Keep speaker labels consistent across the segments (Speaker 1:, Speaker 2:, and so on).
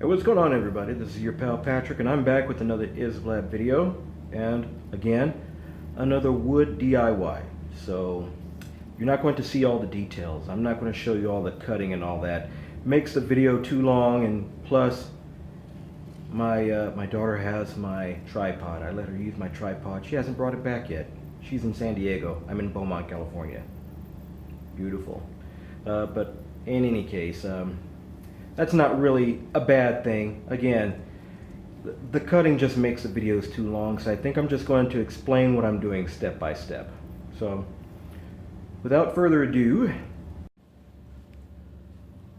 Speaker 1: Hey, what's going on, everybody? This is your pal Patrick, and I'm back with another IZBLAB video, and again, another wood DIY. So, you're not going to see all the details. I'm not going to show you all the cutting and all that. Makes the video too long, and plus, my daughter has my tripod. I let her use my tripod. She hasn't brought it back yet. She's in San Diego. I'm in Beaumont, California. Beautiful. But in any case, that's not really a bad thing. Again, the cutting just makes the videos too long, so I think I'm just going to explain what I'm doing step by step. So, without further ado,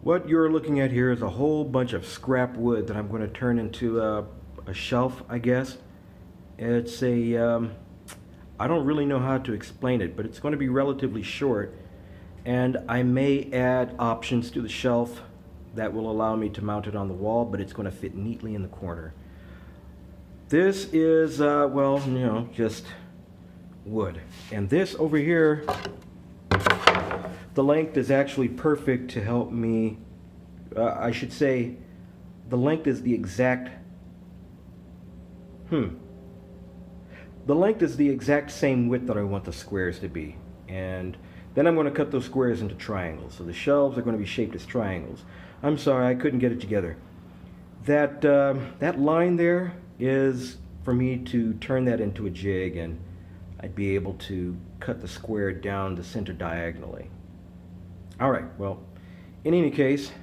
Speaker 1: what you're looking at here is a whole bunch of scrap wood that I'm going to turn into a shelf, I guess. It's I don't really know how to explain it, but it's going to be relatively short, and I may add options to the shelf that will allow me to mount it on the wall, but it's going to fit neatly in the corner. This is, well, you know, just wood. And this over here, the length is actually perfect to help me, I should say, the length is the exact, the length is the exact same width that I want the squares to be. And then I'm going to cut those squares into triangles. So the shelves are going to be shaped as triangles. I'm sorry, I couldn't get it together. That line there is for me to turn that into a jig, and I'd be able to cut the square down the center diagonally. Alright, well, in any case,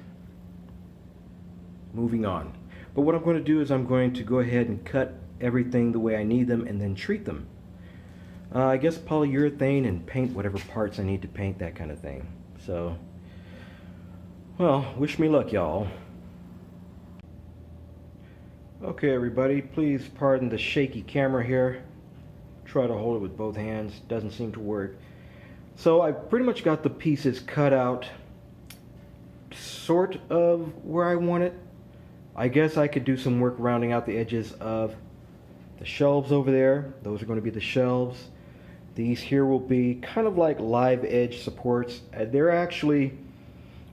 Speaker 1: moving on. But what I'm going to do is I'm going to go ahead and cut everything the way I need them and then treat them. I guess polyurethane and paint whatever parts I need to paint, that kind of thing. So, well, wish me luck, y'all. Okay, everybody, please pardon the shaky camera here. Try to hold it with both hands. Doesn't seem to work. So I pretty much got the pieces cut out sort of where I want it. I guess I could do some work rounding out the edges of the shelves over there. Those are going to be the shelves. These here will be kind of like live edge supports. They're actually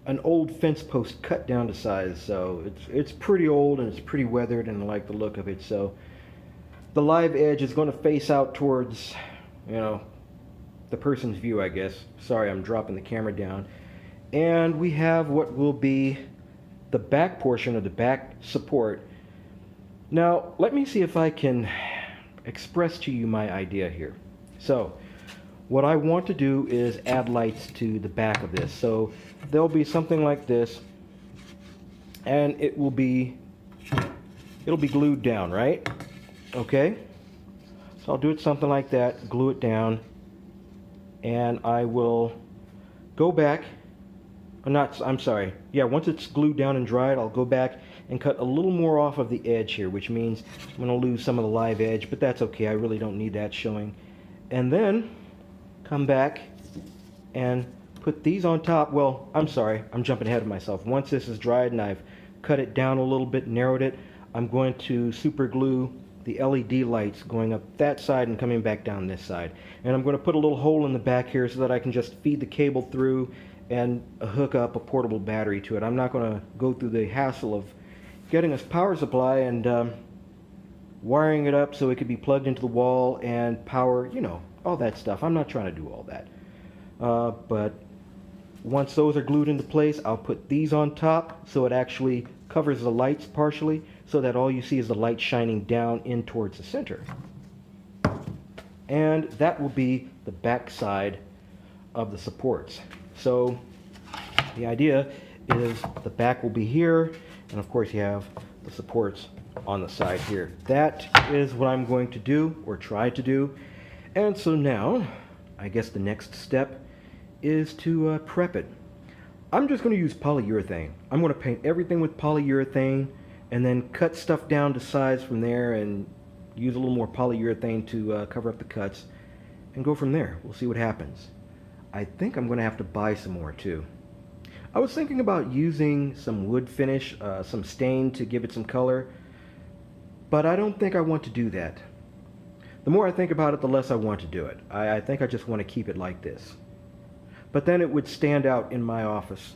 Speaker 1: an old fence post cut down to size, so it's pretty old and it's pretty weathered, and I like the look of it. So the live edge is going to face out towards, you know, the person's view, I guess. Sorry, I'm dropping the camera down. And we have what will be the back portion of the back support. Now, let me see if I can express to you my idea here. So, what I want to do is add lights to the back of this. So, there'll be something like this, and it'll be glued down, right? Okay? So I'll do it something like that, glue it down, and I will go back, or not, I'm sorry, yeah, once it's glued down and dried, I'll go back and cut a little more off of the edge here, which means I'm going to lose some of the live edge, but that's okay, I really don't need that showing. And then come back and put these on top. Well, I'm sorry, I'm jumping ahead of myself. Once this is dried and I've cut it down a little bit, narrowed it, I'm going to super glue the LED lights going up that side and coming back down this side. And I'm going to put a little hole in the back here so that I can just feed the cable through and hook up a portable battery to it. I'm not going to go through the hassle of getting a power supply and wiring it up so it could be plugged into the wall and power, you know, all that stuff. I'm not trying to do all that. But once those are glued into place, I'll put these on top so it actually covers the lights partially, so that all you see is the light shining down in towards the center. And that will be the back side of the supports. So the idea is the back will be here, and of course you have the supports on the side here. That is what I'm going to do, or try to do. And so now, I guess the next step is to prep it. I'm just going to use polyurethane. I'm going to paint everything with polyurethane and then cut stuff down to size from there and use a little more polyurethane to cover up the cuts and go from there. We'll see what happens. I think I'm going to have to buy some more too. I was thinking about using some wood finish, some stain to give it some color, but I don't think I want to do that. The more I think about it, the less I want to do it. I think I just want to keep it like this. But then it would stand out in my office.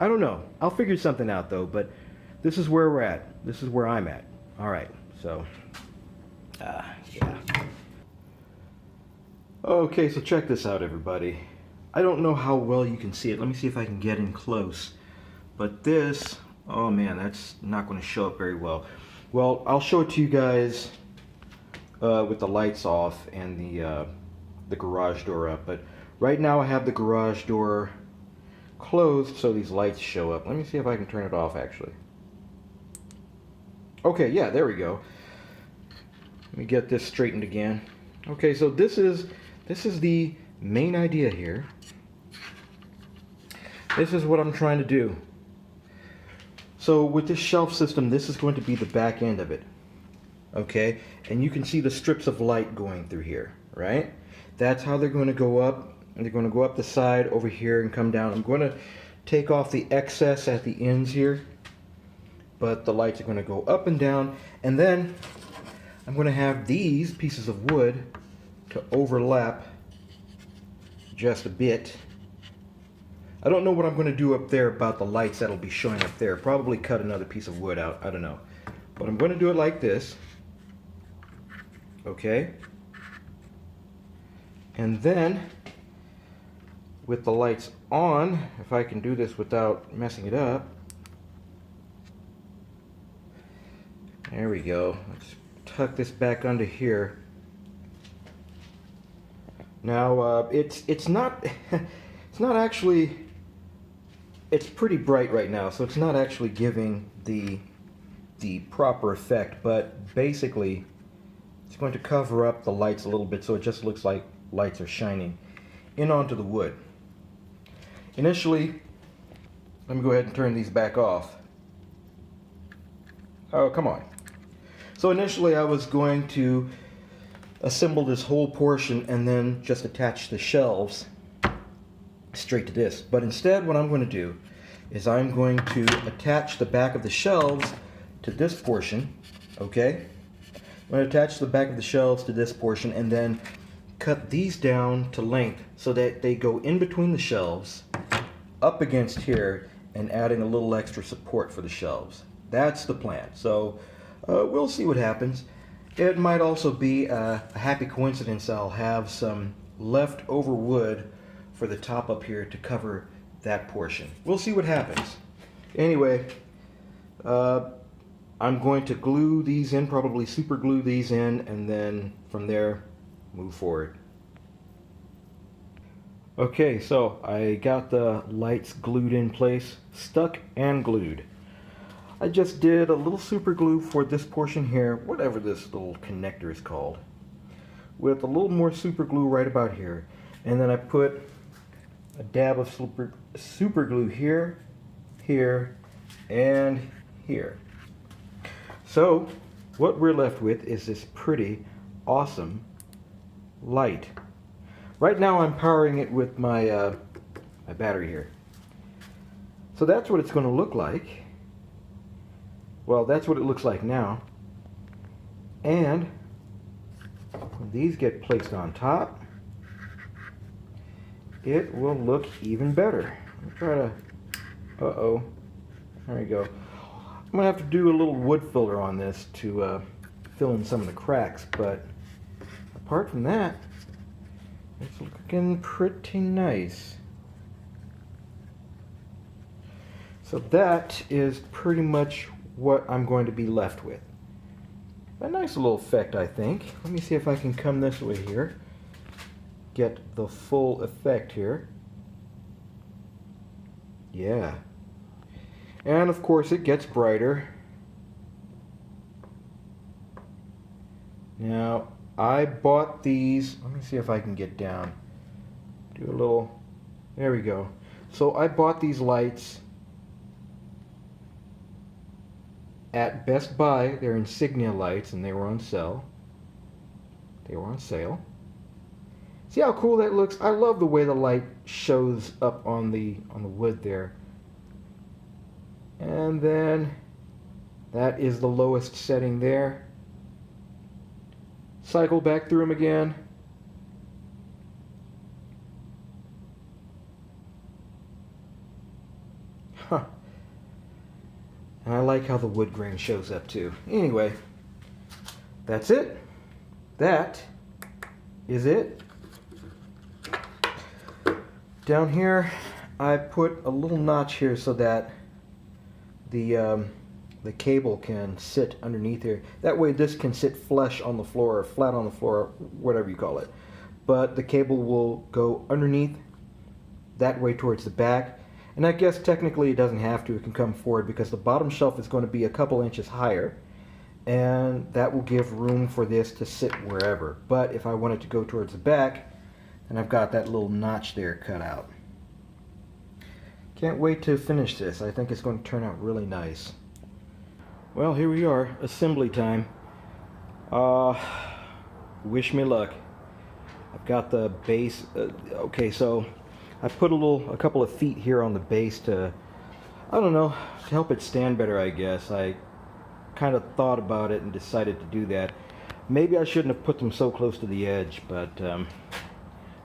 Speaker 1: I don't know. I'll figure something out though, but this is where we're at. This is where I'm at. All right, so, yeah. Okay, so check this out, everybody. I don't know how well you can see it. Let me see if I can get in close. But this, oh man, that's not going to show up very well. Well, I'll show it to you guys with the lights off and the garage door up. But right now I have the garage door closed so these lights show up. Let me see if I can turn it off actually. Okay, yeah, there we go. Let me get this straightened again. Okay, so this is the main idea here. This is what I'm trying to do. So with this shelf system, this is going to be the back end of it. Okay, and you can see the strips of light going through here, right? That's how they're going to go up. And they're going to go up the side over here and come down. I'm going to take off the excess at the ends here, but the lights are going to go up and down. And then I'm going to have these pieces of wood to overlap just a bit. I don't know what I'm going to do up there about the lights that'll be showing up there. Probably cut another piece of wood out. I don't know. But I'm going to do it like this. Okay. And then with the lights on, if I can do this without messing it up. There we go. Let's tuck this back under here. Now it's not it's not actually, it's pretty bright right now, so it's not actually giving the proper effect, but basically it's going to cover up the lights a little bit so it just looks like lights are shining in onto the wood. Initially, let me go ahead and turn these back off. Oh, come on. So initially I was going to assemble this whole portion and then just attach the shelves straight to this. But instead what I'm going to do is I'm going to attach the back of the shelves to this portion, okay? I'm going to attach the back of the shelves to this portion and then cut these down to length so that they go in between the shelves, up against here, and adding a little extra support for the shelves. That's the plan. So we'll see what happens. It might also be a happy coincidence I'll have some leftover wood for the top up here to cover that portion. We'll see what happens. Anyway, I'm going to glue these in, probably super glue these in, and then from there move forward. Okay, so I got the lights glued in place, stuck and glued. I just did a little super glue for this portion here, whatever this little connector is called, with a little more super glue right about here. And then I put a dab of super glue here, here, and here. So what we're left with is this pretty awesome light. Right now I'm powering it with my my battery here. So that's what it's going to look like. Well, that's what it looks like now. And when these get placed on top, it will look even better. I'll try to, uh-oh, there we go. I'm going to have to do a little wood filler on this to fill in some of the cracks, but apart from that, it's looking pretty nice. So that is pretty much what I'm going to be left with. A nice little effect, I think. Let me see if I can come this way here. Get the full effect here. Yeah. And of course it gets brighter. Now, I bought these. Let me see if I can get down. Do a little. There we go. So I bought these lights at Best Buy. They're Insignia lights and they were on sale. They were on sale. See how cool that looks? I love the way the light shows up on the wood there. And then that is the lowest setting there. Cycle back through them again. Huh. And I like how the wood grain shows up too. Anyway, that's it. That is it. Down here, I put a little notch here so that the cable can sit underneath here. That way this can sit flush on the floor, or flat on the floor, whatever you call it. But the cable will go underneath that way towards the back. And I guess technically it doesn't have to. It can come forward because the bottom shelf is going to be a couple inches higher. And that will give room for this to sit wherever. But if I want it to go towards the back, then I've got that little notch there cut out. Can't wait to finish this. I think it's going to turn out really nice. Well, here we are, assembly time. Wish me luck. I've got the base. Okay, so I put a couple of feet here on the base to, I don't know, to help it stand better, I guess. I kind of thought about it and decided to do that. Maybe I shouldn't have put them so close to the edge, but I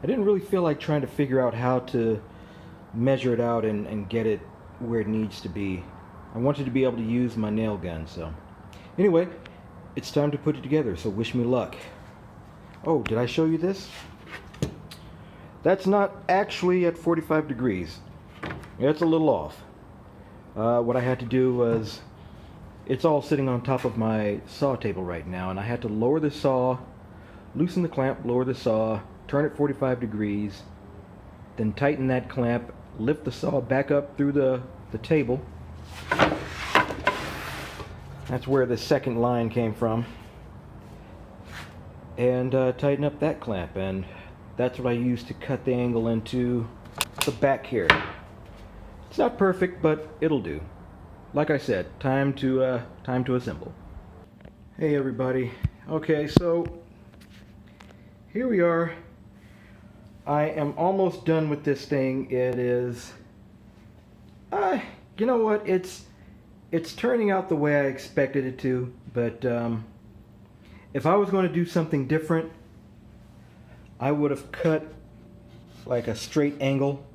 Speaker 1: didn't really feel like trying to figure out how to measure it out and get it where it needs to be. I wanted to be able to use my nail gun, so anyway, it's time to put it together, so wish me luck. Oh, did I show you this? That's not actually at 45 degrees. It's a little off. What I had to do was, it's all sitting on top of my saw table right now, and I had to lower the saw, loosen the clamp, lower the saw, turn it 45 degrees, then tighten that clamp, lift the saw back up through the table. That's where the second line came from. And tighten up that clamp, and that's what I used to cut the angle into the back here. It's not perfect, but it'll do. Like I said, time to assemble. Hey everybody. Okay, so here we are. I am almost done with this thing. It is, you know what? It's turning out the way I expected it to, but if I was going to do something different, I would have cut like a straight angle,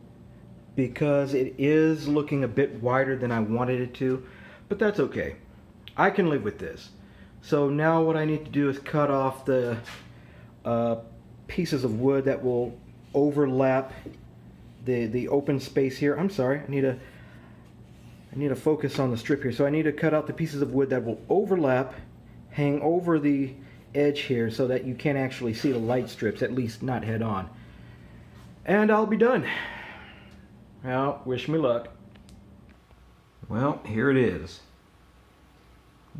Speaker 1: because it is looking a bit wider than I wanted it to, but that's okay. I can live with this. So now what I need to do is cut off the pieces of wood that will overlap the open space here. I'm sorry, I need to focus on the strip here. So I need to cut out the pieces of wood that will overlap, hang over the edge here so that you can't actually see the light strips, at least not head on. And I'll be done. Well, wish me luck. Well, here it is.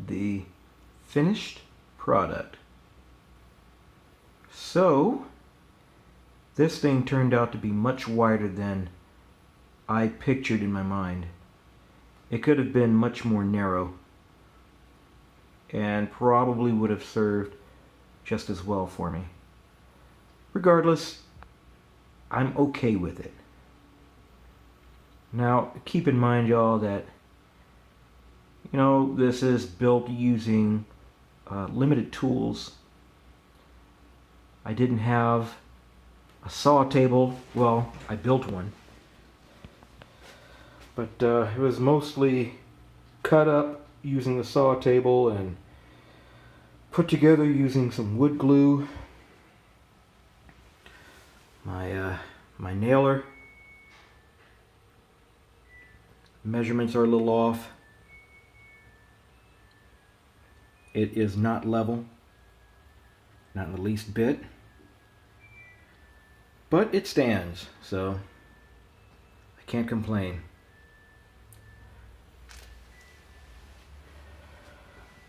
Speaker 1: The finished product. So, this thing turned out to be much wider than I pictured in my mind. It could have been much more narrow, and probably would have served just as well for me. Regardless, I'm okay with it. Now, keep in mind, y'all, that, you know, this is built using limited tools. I didn't have a saw table. Well, I built one. But it was mostly cut up using the saw table and put together using some wood glue. My nailer. Measurements are a little off. It is not level, not in the least bit, but it stands, so I can't complain.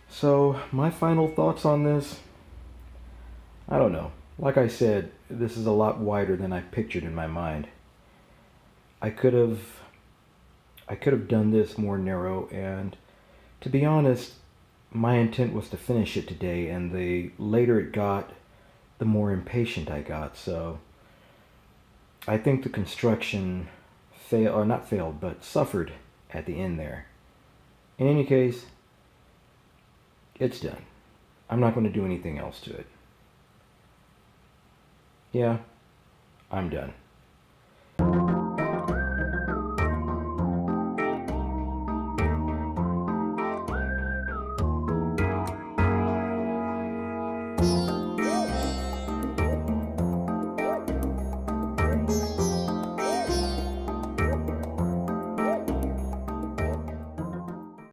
Speaker 1: So my final thoughts on this, I don't know. Like I said, this is a lot wider than I pictured in my mind. I could have done this more narrow, and to be honest, my intent was to finish it today, and the later it got, the more impatient I got. So I think the construction suffered at the end there. In any case, it's done. I'm not going to do anything else to it. Yeah, I'm done.